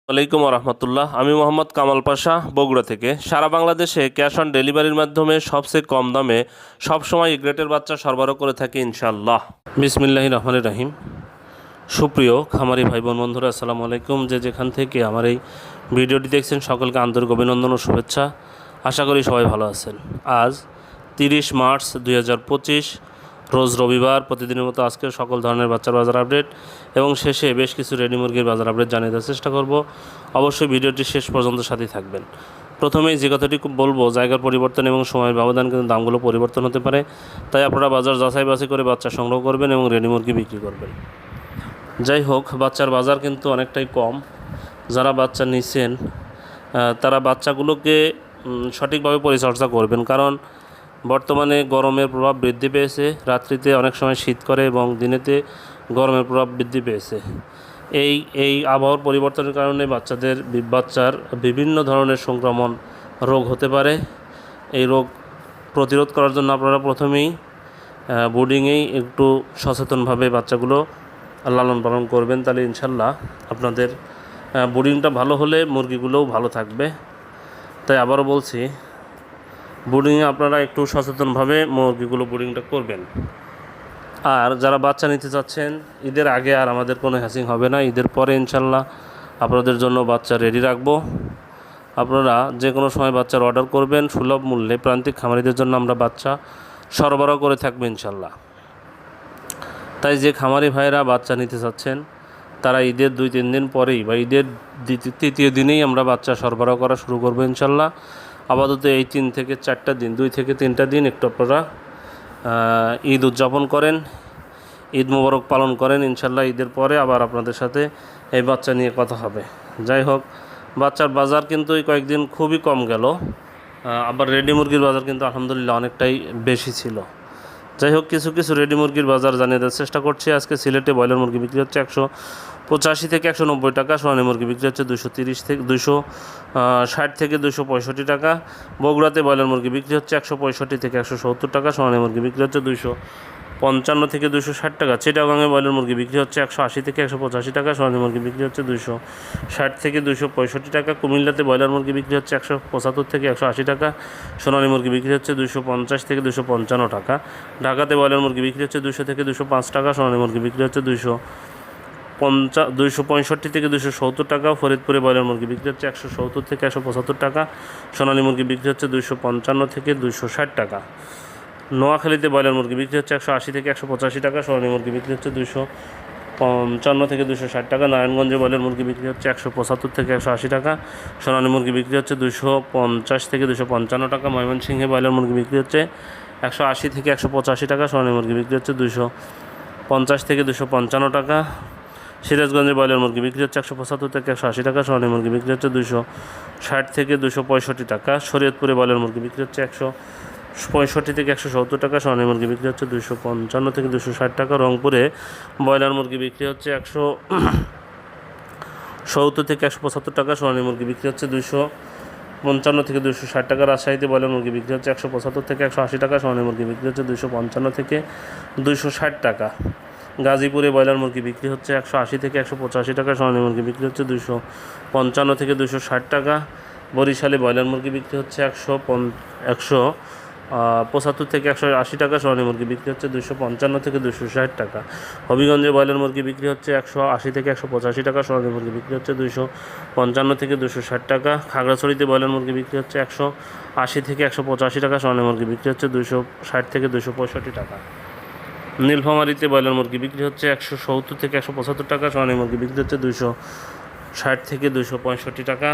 ওয়ালাইকুম রহমতুল্লাহ। আমি মোহাম্মদ কামাল পাশা, বগুড়া থেকে। সারা বাংলাদেশে ক্যাশ অন ডেলিভারির মাধ্যমে সবচেয়ে কম দামে সবসময় গ্রেটের বাচ্চা সরবরাহ করে থাকি ইনশাআল্লাহ। বিসমিল্লাহির রহমানির রহিম। সুপ্রিয় খামারি ভাই বোন বন্ধুরা, আসসালামু আলাইকুম। যে যেখান থেকে আমার এই ভিডিওটি দেখছেন সকলকে আন্তরিক অভিনন্দন ও শুভেচ্ছা। আশা করি সবাই ভালো আছেন। আজ 30 মার্চ 2025 রোজ রবিবার। প্রতিদিনের মতো আজকে সকল ধরনের বাচ্চার বাজার আপডেট এবং শেষে বেশ কিছু রেডি মুরগির বাজার আপডেট জানিয়ে দেওয়ার চেষ্টা করব। অবশ্যই ভিডিওটি শেষ পর্যন্ত সাথেই থাকবেন। প্রথমেই যে কথাটি বলবো, জায়গার পরিবর্তন এবং সময়ের ব্যবধান কিন্তু দামগুলো পরিবর্তন হতে পারে, তাই আপনারা বাজার যাচাই বাছাই করে বাচ্চা সংগ্রহ করবেন এবং রেডি মুরগি বিক্রি করবেন। যাই হোক, বাচ্চার বাজার কিন্তু অনেকটাই কম। যারা বাচ্চা নিছেন তারা বাচ্চাগুলোকে সঠিকভাবে পরিচর্যা করবেন, কারণ বর্তমানে গরমের প্রভাব বৃদ্ধি পেয়েছে। রাত্রিতে অনেক সময় শীত করে এবং দিনেতে গরমের প্রভাব বৃদ্ধি পেয়েছে। এই আবহাওয়ার পরিবর্তনের কারণে বাচ্চার বিভিন্ন ধরনের সংক্রমণ রোগ হতে পারে। এই রোগ প্রতিরোধ করার জন্য আপনারা প্রথমেই বোর্ডিংয়েই একটু সচেতনভাবে বাচ্চাগুলো লালন পালন করবেন, তাহলে ইনশাল্লাহ আপনাদের বোর্ডিংটা ভালো হলে মুরগিগুলোও ভালো থাকবে। তাই আবারও বলছি, বোর্ডিংয়ে আপনারা একটু সচেতনভাবে মুরগিগুলো বোর্ডিংটা করবেন। আর যারা বাচ্চা নিতে চাচ্ছেন, ঈদের আগে আর আমাদের কোনো হ্যাসিং হবে না। ঈদের পরে ইনশাল্লাহ আপনাদের জন্য বাচ্চা রেডি রাখবো। আপনারা যে কোনো সময় বাচ্চার অর্ডার করবেন, সুলভ মূল্যে প্রান্তিক খামারিদের জন্য আমরা বাচ্চা সরবরাহ করে থাকবো ইনশাল্লাহ। তাই যে খামারি ভাইরা বাচ্চা নিতে চাচ্ছেন, তারা ঈদের 2-3 দিন পরেই বা ঈদের তৃতীয় দিনেই আমরা বাচ্চা সরবরাহ করা শুরু করবো ইনশাল্লাহ। আপাতত এই 3 থেকে 4টা দিন, 2 থেকে 3টা দিন একটু আপনারা ঈদ উদযাপন করেন, ঈদ মোবারক পালন করেন। ইনশাল্লাহ ঈদের পরে আবার আপনাদের সাথে এই বাচ্চা নিয়ে কথা হবে। যাই হোক, বাচ্চার বাজার কিন্তু এই কয়েকদিন খুবই কম গেল। আবার রেডি মুরগির বাজার কিন্তু আলহামদুলিল্লাহ অনেকটাই বেশি ছিল। যাই হোক, কিছু রেডি মুরগির বাজার জানিয়ে দেওয়ার চেষ্টা করছি। আজকে সিলেটে ব্রয়লার মুরগি বিক্রি হচ্ছে 185 থেকে 190 টাকা। সোনালী মুরগি বিক্রি হচ্ছে 230 থেকে 260 থেকে 265 টাকা। বগুড়াতে ব্রয়লার মুরগি বিক্রি হচ্ছে 165 থেকে 170 টাকা। সোনালী মুরগি বিক্রি হচ্ছে 255 থেকে 260 টাকা। চিটাগাংয়ে ব্রয়লার মুরগি বিক্রি হচ্ছে 180 থেকে 185 টাকা। সোনালী মুরগি বিক্রি হচ্ছে 260 থেকে 265 টাকা। কুমিল্লাতে ব্রয়লার মুরগি বিক্রি হচ্ছে 175 থেকে 180 টাকা। সোনালী মুরগি বিক্রি হচ্ছে 250 থেকে 255 টাকা। ঢাকাতে ব্রয়লার মুরগি বিক্রি হচ্ছে 200 থেকে 205 টাকা। সোনালী মুরগি বিক্রি হচ্ছে 265 থেকে 270 টাকা। ফরিদপুরে ব্রয়লার মুরগি বিক্রি হচ্ছে 170 থেকে 175 টাকা। সোনালী মুরগি বিক্রি হচ্ছে 255 থেকে 260 টাকা। নোয়াখালীতে ব্রয়লার মুরগি বিক্রি হচ্ছে 180 থেকে 185 টাকা। সোনালী মুরগি বিক্রি হচ্ছে 255 থেকে 260 টাকা। নারায়ণগঞ্জে ব্রয়লার মুরগি বিক্রি হচ্ছে 175 থেকে 180 টাকা। সোনালী মুরগি বিক্রি হচ্ছে 250 থেকে 255 টাকা। ময়মনসিংহে ব্রয়লার মুরগি বিক্রি হচ্ছে 180 থেকে 185 টাকা। সোনালী মুরগি বিক্রি হচ্ছে 250 থেকে 255 টাকা। সিরাজগঞ্জে ব্রয়লার মুরগি বিক্রি হচ্ছে 175 থেকে 180 টাকা। সোনালী মুরগি বিক্রি হচ্ছে 260 থেকে 265 টাকা। শরীয়তপুরে ব্রয়লার মুরগি বিক্রি হচ্ছে 165 থেকে 170 টাকা। সোনালী মুরগি বিক্রি হচ্ছে 255 থেকে 260 টাকা। রংপুরে ব্রয়লার মুরগি বিক্রি হচ্ছে 170 থেকে 175 টাকা। সোনালী মুরগি বিক্রি হচ্ছে 255 থেকে 260 টাকা। রাজশাহীতে ব্রয়লার মুরগি বিক্রি হচ্ছে 175 থেকে 180 টাকা। সোনালী মুরগি বিক্রি হচ্ছে 255 থেকে 260 টাকা। গাজীপুরে ব্রয়লার মুরগি বিক্রি হচ্ছে 180 থেকে 185 টাকা। সোনালী মুরগি বিক্রি হচ্ছে 255 থেকে 260 টাকা। বরিশালে ব্রয়লার মুরগি বিক্রি হচ্ছে 175 থেকে 180 টাকা। সোনালী মুরগি বিক্রি হচ্ছে 255 থেকে 260 টাকা। হবিগঞ্জে ব্রয়লার মুরগি বিক্রি হচ্ছে 180 থেকে 185 টাকা। সোনালী মুরগি বিক্রি হচ্ছে 255 থেকে 260 টাকা। খাগড়াছড়িতে ব্রয়লার মুরগি বিক্রি হচ্ছে 180 থেকে 185 টাকা। সোনালী মুরগি বিক্রি হচ্ছে 260 থেকে 265 টাকা। নীলফামারীতে ব্রয়লার মুরগি বিক্রি হচ্ছে 170 থেকে 175 টাকা। সোনালী মুরগি বিক্রি হচ্ছে 260 থেকে 265 টাকা।